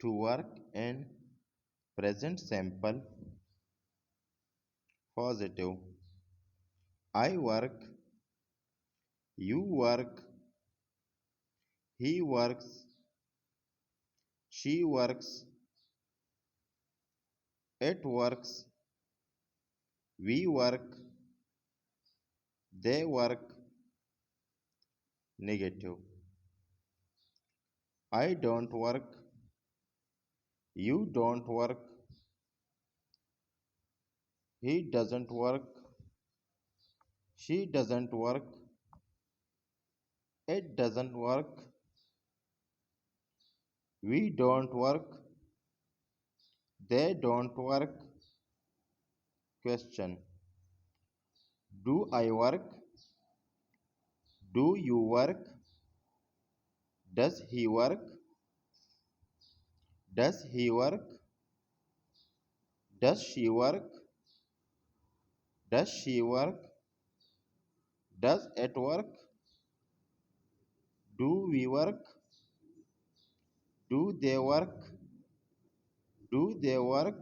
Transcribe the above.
To work in present simple positive. I work, you work, he works, she works, it works, we work, they work. Negative. I don't work, you don't work, he doesn't work, she doesn't work, it doesn't work, we don't work, they don't work. Question. Do I work? Do you work? Does he work? Does he work? Does she work? Does she work? Does it work? Do we work? Do they work? Do they work?